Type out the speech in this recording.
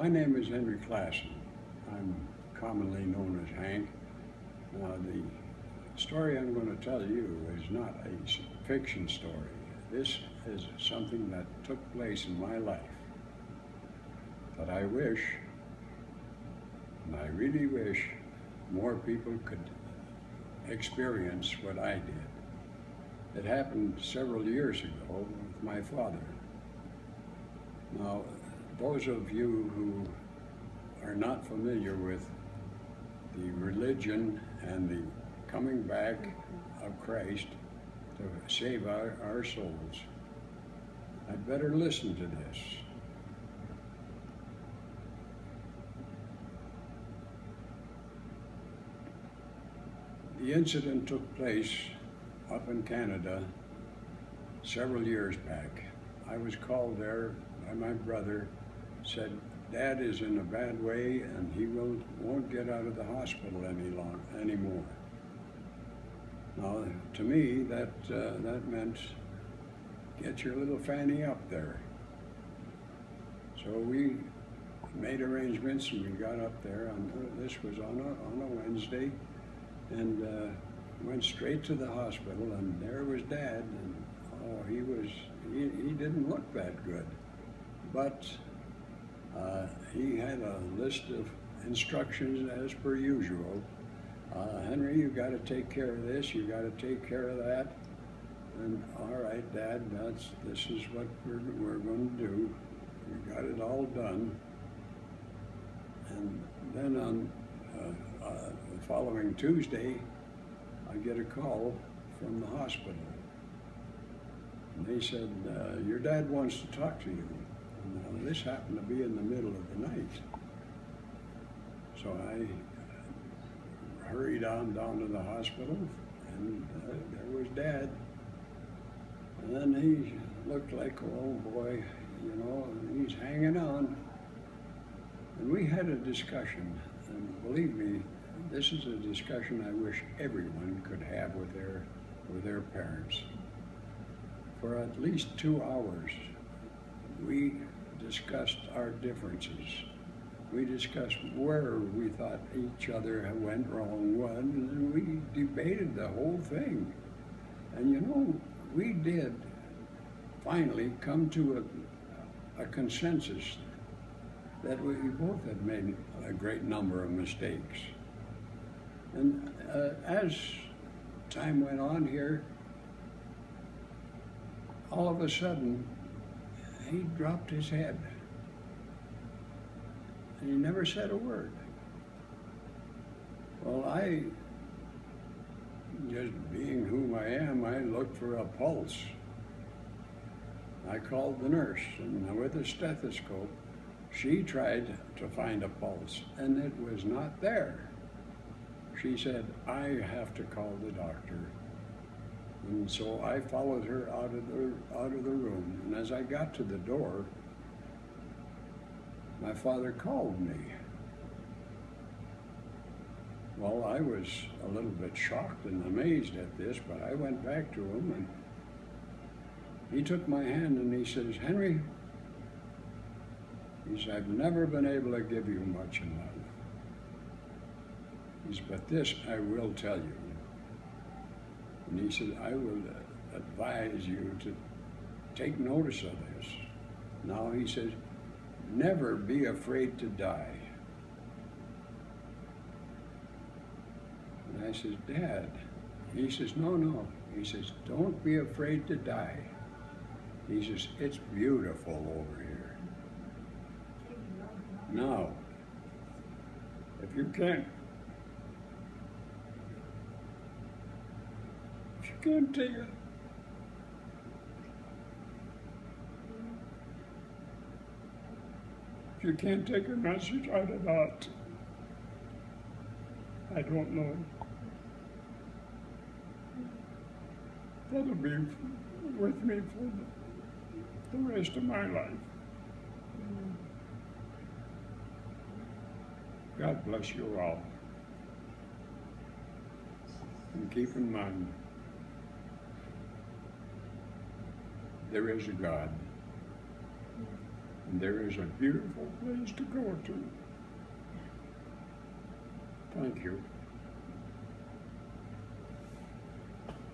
My name is Henry Klassen. I'm commonly known as Hank. Now, the story I'm going to tell you is not a fiction story. This is something that took place in my life that I wish, and I really wish, more people could experience what I did. It happened several years ago with my father. Now, those of you who are not familiar with the religion and the coming back of Christ to save our souls, I'd better listen to this. The incident took place up in Canada several years back. I was called there by my brother, said Dad is in a bad way and he won't get out of the hospital anymore. Now, to me, that meant get your little Fanny up there. So we made arrangements and we got up there. This was on a Wednesday, and went straight to the hospital. And there was Dad, and oh, he didn't look that good, but he had a list of instructions as per usual. Henry, you got to take care of this, you got to take care of that. And all right, Dad, this is what we're going to do. We got it all done. And then on the following Tuesday, I get a call from the hospital. And they said, your dad wants to talk to you. And this happened to be in the middle of the night. So I hurried on down to the hospital, and there was Dad. And then he looked like, oh boy, you know, he's hanging on. And we had a discussion, and believe me, this is a discussion I wish everyone could have with their parents. For at least 2 hours, we discussed our differences. We discussed where we thought each other went wrong, and we debated the whole thing. And you know, we did finally come to a consensus that we both had made a great number of mistakes. And as time went on here, all of a sudden, he dropped his head. And he never said a word. Well, I, just being whom I am, I looked for a pulse. I called the nurse, and with a stethoscope, she tried to find a pulse, and it was not there. She said, I have to call the doctor. And so I followed her out of the room, and as I got to the door, my father called me. Well, I was a little bit shocked and amazed at this, but I went back to him, and he took my hand and he says, Henry, he said, I've never been able to give you much in life. He said, but this I will tell you. And he said, I will advise you to take notice of this. Now, he says, never be afraid to die. And I says, Dad. He says, no. He says, don't be afraid to die. He says, it's beautiful over here. Now, if you can't take it, if you can't take a message out of that, I don't know. That'll be with me for the rest of my life. God bless you all. And keep in mind, there is a God. And there is a beautiful place to go to. Thank you.